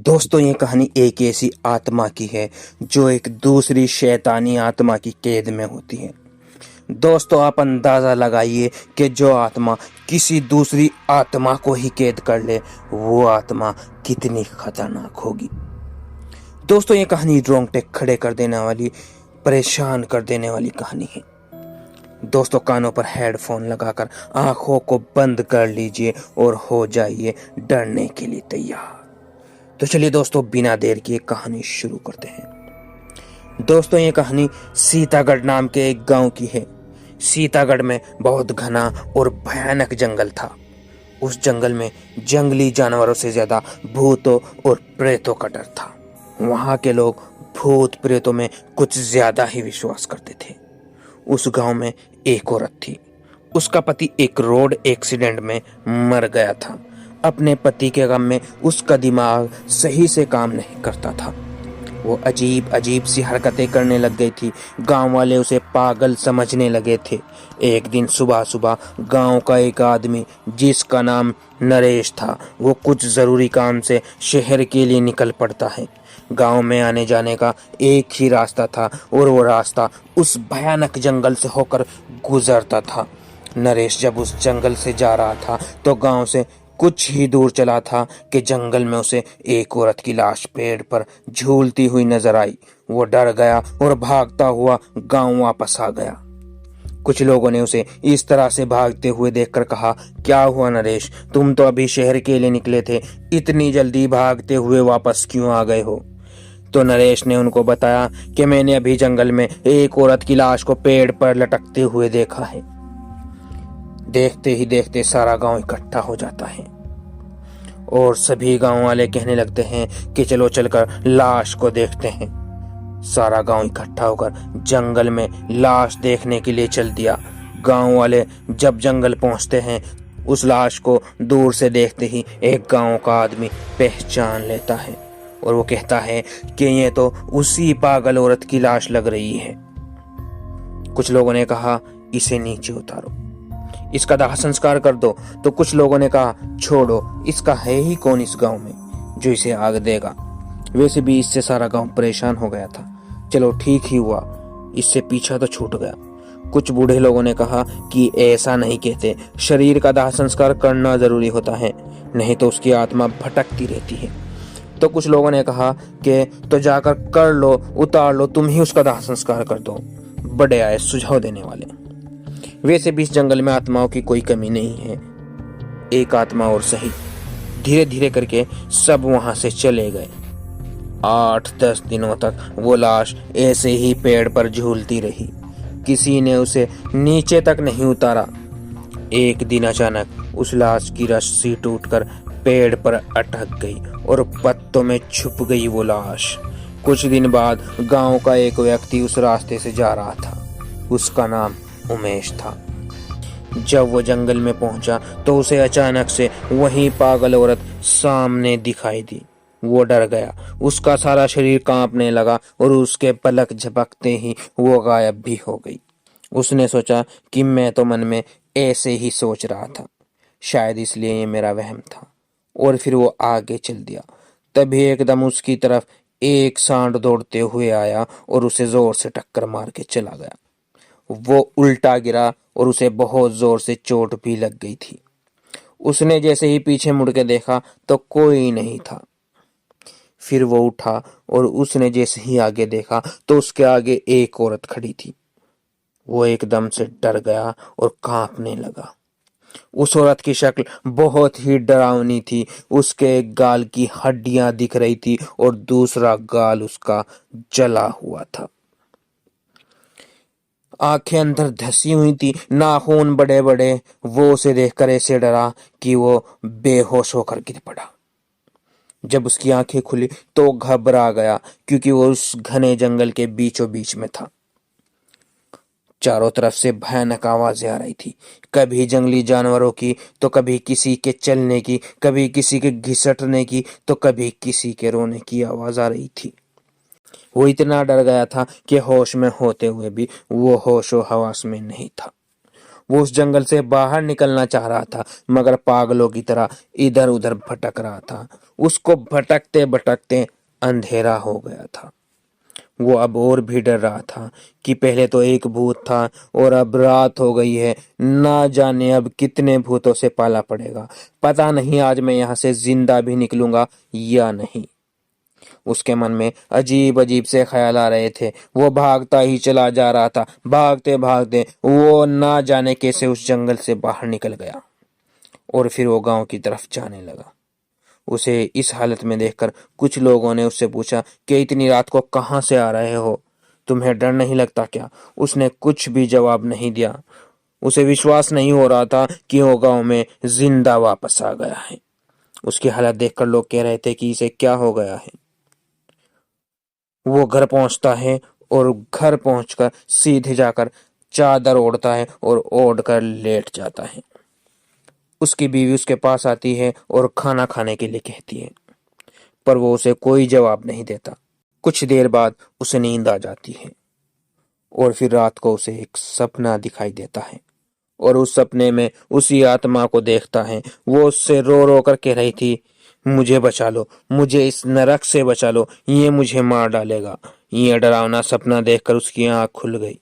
दोस्तों ये कहानी एक ऐसी आत्मा की है जो एक दूसरी शैतानी आत्मा की कैद में होती है। दोस्तों आप अंदाजा लगाइए कि जो आत्मा किसी दूसरी आत्मा को ही कैद कर ले वो आत्मा कितनी खतरनाक होगी। दोस्तों ये कहानी रोंगटे खड़े कर देने वाली, परेशान कर देने वाली कहानी है। दोस्तों कानों पर हेडफोन लगाकर आंखों को बंद कर लीजिए और हो जाइए डरने के लिए तैयार। तो चलिए दोस्तों बिना देर किए कहानी शुरू करते हैं। दोस्तों ये कहानी सीतागढ़ नाम के एक गांव की है। सीतागढ़ में बहुत घना और भयानक जंगल था। उस जंगल में जंगली जानवरों से ज्यादा भूतों और प्रेतों का डर था। वहां के लोग भूत प्रेतों में कुछ ज्यादा ही विश्वास करते थे। उस गांव में एक औरत थी। उसका पति एक रोड एक्सीडेंट में मर गया था। अपने पति के गम में उसका दिमाग सही से काम नहीं करता था। वो अजीब अजीब सी हरकतें करने लग गई थी। गांव वाले उसे पागल समझने लगे थे। एक दिन सुबह सुबह गांव का एक आदमी जिसका नाम नरेश था, वो कुछ जरूरी काम से शहर के लिए निकल पड़ता है। गांव में आने जाने का एक ही रास्ता था और वो रास्ता उस भयानक जंगल से होकर गुजरता था। नरेश जब उस जंगल से जा रहा था तो गांव से कुछ ही दूर चला था कि जंगल में उसे एक औरत की लाश पेड़ पर झूलती हुई नजर आई। वो डर गया और भागता हुआ गांव वापस आ गया। कुछ लोगों ने उसे इस तरह से भागते हुए देखकर कहा, क्या हुआ नरेश, तुम तो अभी शहर के लिए निकले थे, इतनी जल्दी भागते हुए वापस क्यों आ गए हो? तो नरेश ने उनको बताया कि मैंने अभी जंगल में एक औरत की लाश को पेड़ पर लटकते हुए देखा है। देखते ही देखते सारा गांव इकट्ठा हो जाता है और सभी गांव वाले कहने लगते हैं कि चलो चलकर लाश को देखते हैं। सारा गांव इकट्ठा होकर जंगल में लाश देखने के लिए चल दिया। गांव वाले जब जंगल पहुंचते हैं, उस लाश को दूर से देखते ही एक गांव का आदमी पहचान लेता है और वो कहता है कि ये तो उसी पागल औरत की लाश लग रही है। कुछ लोगों ने कहा, इसे नीचे उतारो, इसका दाह संस्कार कर दो। तो कुछ लोगों ने कहा, छोड़ो, इसका है ही कौन इस गांव में जो इसे आग देगा। वैसे भी इससे सारा गांव परेशान हो गया था। चलो ठीक ही हुआ, इससे पीछा तो छूट गया। कुछ बूढ़े लोगों ने कहा कि ऐसा नहीं कहते, शरीर का दाह संस्कार करना जरूरी होता है, नहीं तो उसकी आत्मा भटकती रहती है। तो कुछ लोगों ने कहा कि तो जाकर कर लो, उतार लो, तुम ही उसका दाह संस्कार कर दो। बड़े आए सुझाव देने वाले। वैसे भी इस जंगल में आत्माओं की कोई कमी नहीं है। एक आत्मा और सही। धीरे धीरे करके सब वहां से चले गए। 8-10 दिनों तक वो लाश ऐसे ही पेड़ पर झूलती रही। किसी ने उसे नीचे तक नहीं उतारा। एक दिन अचानक उस लाश की रस्सी टूटकर पेड़ पर अटक गई और पत्तों में छुप गई वो लाश। कुछ दिन बाद गांव का एक व्यक्ति उस रास्ते से जा रहा था। उसका नाम उमेश था। जब वो जंगल में पहुंचा तो उसे अचानक से वही पागल औरत सामने दिखाई दी। वो डर गया, उसका सारा शरीर कांपने लगा और उसके पलक झपकते ही वो गायब भी हो गई। उसने सोचा कि मैं तो मन में ऐसे ही सोच रहा था, शायद इसलिए ये मेरा वहम था, और फिर वो आगे चल दिया। तभी एकदम उसकी तरफ एक सांड दौड़ते हुए आया और उसे जोर से टक्कर मार के चला गया। वो उल्टा गिरा और उसे बहुत जोर से चोट भी लग गई थी। उसने जैसे ही पीछे मुड़ के देखा तो कोई नहीं था। फिर वो उठा और उसने जैसे ही आगे देखा तो उसके आगे एक औरत खड़ी थी। वो एकदम से डर गया और कांपने लगा। उस औरत की शक्ल बहुत ही डरावनी थी। उसके एक गाल की हड्डियां दिख रही थी और दूसरा गाल उसका जला हुआ था। आंखें अंदर धसी हुई थी, नाखून बड़े बड़े। वो उसे देखकर ऐसे डरा कि वो बेहोश होकर गिर पड़ा। जब उसकी आंखें खुली तो घबरा गया, क्योंकि वो उस घने जंगल के बीचों बीच में था। चारों तरफ से भयानक आवाजें आ रही थी, कभी जंगली जानवरों की, तो कभी किसी के चलने की, कभी किसी के घिसटने की, तो कभी किसी के रोने की आवाज आ रही थी। वो इतना डर गया था कि होश में होते हुए भी वो होशो हवास में नहीं था। वो उस जंगल से बाहर निकलना चाह रहा था, मगर पागलों की तरह इधर उधर भटक रहा था। उसको भटकते भटकते अंधेरा हो गया था। वो अब और भी डर रहा था कि पहले तो एक भूत था और अब रात हो गई है। ना जाने अब कितने भूतों से पाला पड़ेगा। पता नहीं आज मैं यहाँ से जिंदा भी निकलूंगा या नहीं। उसके मन में अजीब अजीब से ख्याल आ रहे थे। वो भागता ही चला जा रहा था। भागते भागते वो ना जाने कैसे उस जंगल से बाहर निकल गया और फिर वो गांव की तरफ जाने लगा। उसे इस हालत में देखकर कुछ लोगों ने उससे पूछा कि इतनी रात को कहाँ से आ रहे हो, तुम्हें डर नहीं लगता क्या? उसने कुछ भी जवाब नहीं दिया। उसे विश्वास नहीं हो रहा था कि वो गांव में जिंदा वापस आ गया है। उसकी हालत देखकर लोग कह रहे थे कि इसे क्या हो गया है। वो घर पहुंचता है और घर पहुंचकर सीधे जाकर चादर ओढ़ता है और ओढ़ कर लेट जाता है। उसकी बीवी उसके पास आती है और खाना खाने के लिए कहती है, पर वो उसे कोई जवाब नहीं देता। कुछ देर बाद उसे नींद आ जाती है और फिर रात को उसे एक सपना दिखाई देता है और उस सपने में उसी आत्मा को देखता है। वो उससे रो रो कर कह रही थी, मुझे बचा लो, मुझे इस नरक से बचा लो, ये मुझे मार डालेगा। ये डरावना सपना देखकर उसकी आंख खुल गई।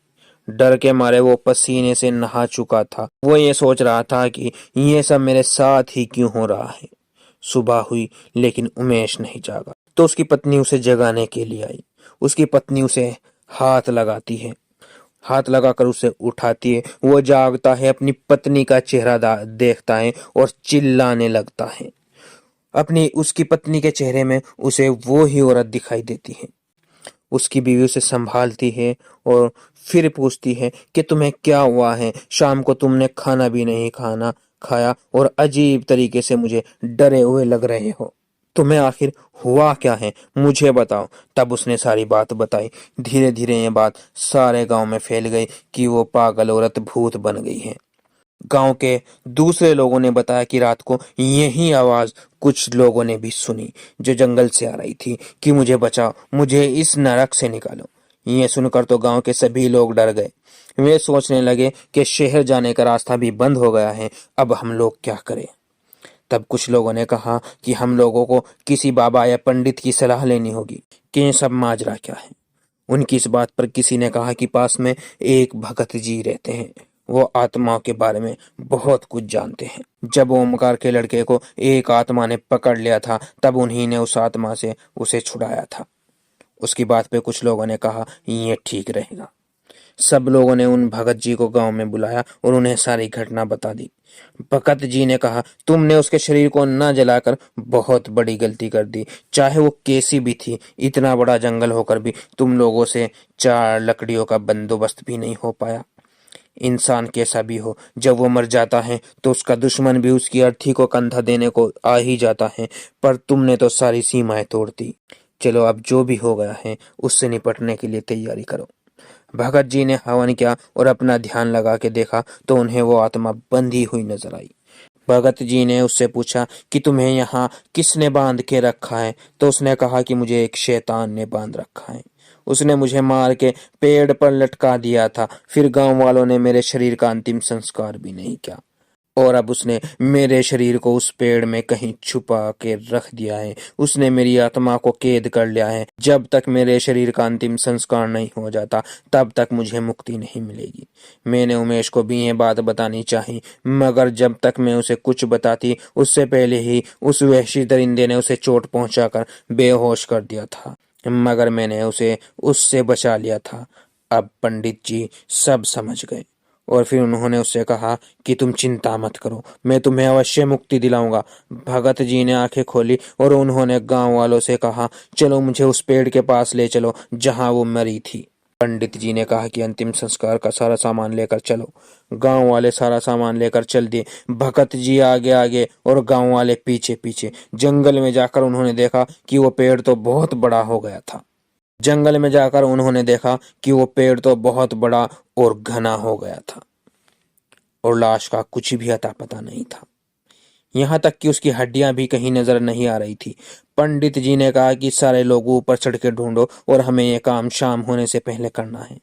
डर के मारे वो पसीने से नहा चुका था। वो ये सोच रहा था कि ये सब मेरे साथ ही क्यों हो रहा है। सुबह हुई लेकिन उमेश नहीं जागा, तो उसकी पत्नी उसे जगाने के लिए आई। उसकी पत्नी उसे हाथ लगाती है, हाथ लगाकर उसे उठाती है। वो जागता है, अपनी पत्नी का चेहरा देखता है और चिल्लाने लगता है। अपनी उसकी पत्नी के चेहरे में उसे वो ही औरत दिखाई देती है। उसकी बीवी उसे संभालती है और फिर पूछती है कि तुम्हें क्या हुआ है, शाम को तुमने खाना भी नहीं खाया और अजीब तरीके से मुझे डरे हुए लग रहे हो। तुम्हें आखिर हुआ क्या है, मुझे बताओ। तब उसने सारी बात बताई। धीरे धीरे ये बात सारे गांव में फैल गई कि वो पागल औरत भूत बन गई है। गांव के दूसरे लोगों ने बताया कि रात को यही आवाज कुछ लोगों ने भी सुनी, जो जंगल से आ रही थी कि मुझे बचाओ, मुझे इस नरक से निकालो। ये सुनकर तो गांव के सभी लोग डर गए। वे सोचने लगे कि शहर जाने का रास्ता भी बंद हो गया है, अब हम लोग क्या करें। तब कुछ लोगों ने कहा कि हम लोगों को किसी बाबा या पंडित की सलाह लेनी होगी कि ये सब माजरा क्या है। उनकी इस बात पर किसी ने कहा कि पास में एक भगत जी रहते हैं, वो आत्माओं के बारे में बहुत कुछ जानते हैं। जब ओमकार के लड़के को एक आत्मा ने पकड़ लिया था, तब उन्हीं ने उस आत्मा से उसे छुड़ाया था। उसकी बात पे कुछ लोगों ने कहा ये ठीक रहेगा। सब लोगों ने उन भगत जी को गांव में बुलाया और उन्हें सारी घटना बता दी। भगत जी ने कहा, तुमने उसके शरीर को न जलाकर बहुत बड़ी गलती कर दी। चाहे वो कैसी भी थी, इतना बड़ा जंगल होकर भी तुम लोगों से 4 लकड़ियों का बंदोबस्त भी नहीं हो पाया। इंसान कैसा भी हो, जब वो मर जाता है तो उसका दुश्मन भी उसकी अर्थी को कंधा देने को आ ही जाता है, पर तुमने तो सारी सीमाएं तोड़ दी। चलो अब जो भी हो गया है उससे निपटने के लिए तैयारी करो। भगत जी ने हवन किया और अपना ध्यान लगा के देखा तो उन्हें वो आत्मा बंधी हुई नजर आई। भगत जी ने उससे पूछा कि तुम्हें यहाँ किसने बांध के रखा है? तो उसने कहा कि मुझे एक शैतान ने बांध रखा है। उसने मुझे मार के पेड़ पर लटका दिया था। फिर गांव वालों ने मेरे शरीर का अंतिम संस्कार भी नहीं किया और अब उसने मेरे शरीर को उस पेड़ में कहीं छुपा के रख दिया है। उसने मेरी आत्मा को कैद कर लिया है। जब तक मेरे शरीर का अंतिम संस्कार नहीं हो जाता, तब तक मुझे मुक्ति नहीं मिलेगी। मैंने उमेश को भी ये बात बतानी चाहिए, मगर जब तक मैं उसे कुछ बताती, उससे पहले ही उस वहशी दरिंदे ने उसे चोट पहुंचाकर बेहोश कर दिया था। मगर मैंने उसे उससे बचा लिया था। अब पंडित जी सब समझ गए और फिर उन्होंने उससे कहा कि तुम चिंता मत करो, मैं तुम्हें अवश्य मुक्ति दिलाऊंगा। भगत जी ने आंखें खोली और उन्होंने गांव वालों से कहा, चलो मुझे उस पेड़ के पास ले चलो जहां वो मरी थी। पंडित जी ने कहा कि अंतिम संस्कार का सारा सामान लेकर चलो। गांव वाले सारा सामान लेकर चल दिए। भगत जी आगे आगे और गांव वाले पीछे पीछे। जंगल में जाकर उन्होंने देखा कि वो पेड़ तो बहुत बड़ा हो गया था। जंगल में जाकर उन्होंने देखा कि वो पेड़ तो बहुत बड़ा और घना हो गया था और लाश का कुछ भी अता पता नहीं था। यहाँ तक कि उसकी हड्डियां भी कहीं नजर नहीं आ रही थी। पंडित जी ने कहा कि सारे लोग ऊपर चढ़ के ढूंढो और हमें यह काम शाम होने से पहले करना है।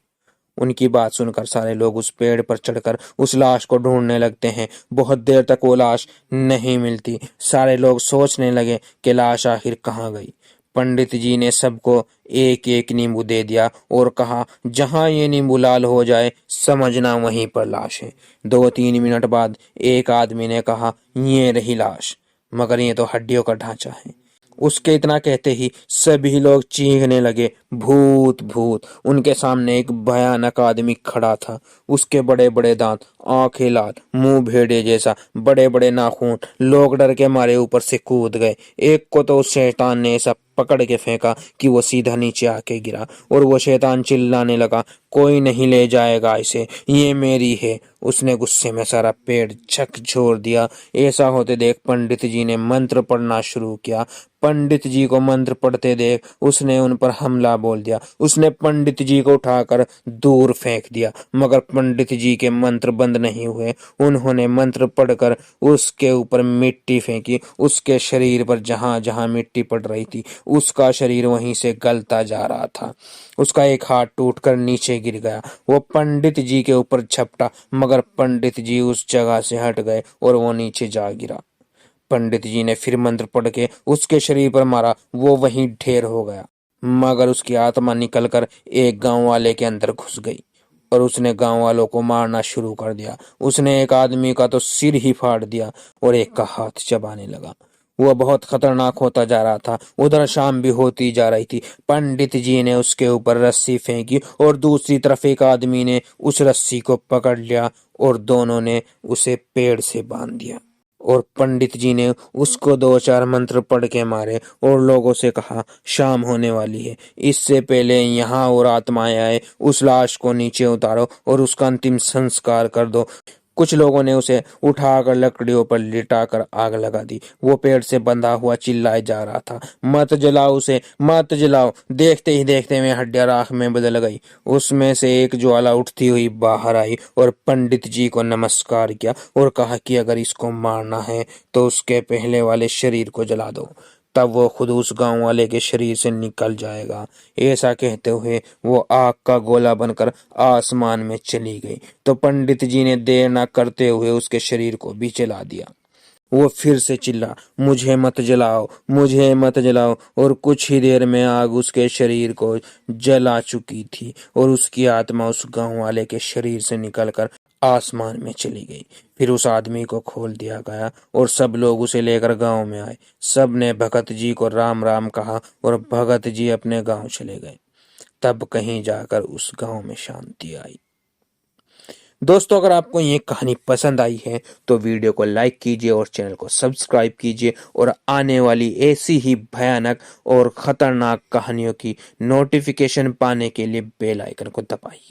उनकी बात सुनकर सारे लोग उस पेड़ पर चढ़कर उस लाश को ढूंढने लगते हैं। बहुत देर तक वो लाश नहीं मिलती। सारे लोग सोचने लगे कि लाश आखिर कहाँ गई। पंडित जी ने सबको एक एक नींबू दे दिया और कहा, जहां ये नींबू लाल हो जाए समझना वहीं पर लाश है। 2-3 मिनट बाद एक आदमी ने कहा, ये रही लाश, मगर ये तो हड्डियों का ढांचा है। उसके इतना कहते ही सभी लोग चीखने लगे, भूत भूत। उनके सामने एक भयानक आदमी खड़ा था। उसके बड़े बड़े दांत, आंखें लाल, मुंह भेड़े जैसा, बड़े बड़े नाखून। लोग डर के मारे ऊपर से कूद गए। एक को तो उस शैतान ने ऐसा पकड़ के फेंका कि वो सीधा नीचे आके गिरा और वो शैतान चिल्लाने लगा, कोई नहीं ले जाएगा इसे, ये मेरी है। उसने गुस्से में सारा पेड़ झकझोर दिया। ऐसा होते देख पंडित जी ने मंत्र पढ़ना शुरू किया। पंडित जी को मंत्र पढ़ते देख उसने उन पर हमला बोल दिया। उसने पंडित जी को उठाकर दूर फेंक दिया, मगर पंडित जी के मंत्र बंद नहीं हुए। उन्होंने मंत्र पढ़कर उसके ऊपर मिट्टी फेंकी। उसके शरीर पर जहां जहां मिट्टी पड़ रही थी उसका शरीर वहीं से गलता जा रहा था। उसका एक हाथ टूटकर नीचे गिर गया। वो पंडित जी के ऊपर झपटा, मगर पंडित जी उस जगह से हट गए और वो नीचे जा गिरा। पंडित जी ने फिर मंत्र पढ़ के उसके शरीर पर मारा। वो वहीं ढेर हो गया, मगर उसकी आत्मा निकलकर एक गांव वाले के अंदर घुस गई और उसने गांव वालों को मारना शुरू कर दिया। उसने एक आदमी का तो सिर ही फाड़ दिया और एक का हाथ चबाने लगा। वह बहुत खतरनाक होता जा रहा था। उधर शाम भी होती जा रही थी। पंडित जी ने उसके ऊपर रस्सी फेंकी और दूसरी तरफ एक आदमी ने उस रस्सी को पकड़ लिया और दोनों ने उसे पेड़ से बांध दिया। और पंडित जी ने उसको 2-4 मंत्र पढ़ के मारे और लोगों से कहा, शाम होने वाली है, इससे पहले यहाँ और आत्माएं आए उस लाश को नीचे उतारो और उसका अंतिम संस्कार कर दो। कुछ लोगों ने उसे उठाकर लकड़ियों पर लिटाकर आग लगा दी। वो पेड़ से बंधा हुआ चिल्लाए जा रहा था, मत जलाओ उसे, मत जलाओ। देखते ही देखते में हड्डियां राख में बदल गई। उसमें से एक ज्वाला उठती हुई बाहर आई और पंडित जी को नमस्कार किया और कहा कि अगर इसको मारना है तो उसके पहले वाले शरीर को जला दो, तब वो खुद उस गांव वाले के शरीर से निकल जाएगा। ऐसा कहते हुए वो आग का गोला बनकर आसमान में चली गई। तो पंडित जी ने देर न करते हुए उसके शरीर को भी जला दिया। वो फिर से चिल्ला, मुझे मत जलाओ, मुझे मत जलाओ। और कुछ ही देर में आग उसके शरीर को जला चुकी थी और उसकी आत्मा उस गांव वाले के शरीर से निकलकर आसमान में चली गई। फिर उस आदमी को खोल दिया गया और सब लोग उसे लेकर गांव में आए। सब ने भगत जी को राम राम कहा और भगत जी अपने गांव चले गए। तब कहीं जाकर उस गांव में शांति आई। दोस्तों, अगर आपको ये कहानी पसंद आई है तो वीडियो को लाइक कीजिए और चैनल को सब्सक्राइब कीजिए और आने वाली ऐसी ही भयानक और खतरनाक कहानियों की नोटिफिकेशन पाने के लिए बेल आइकन को दबाइए।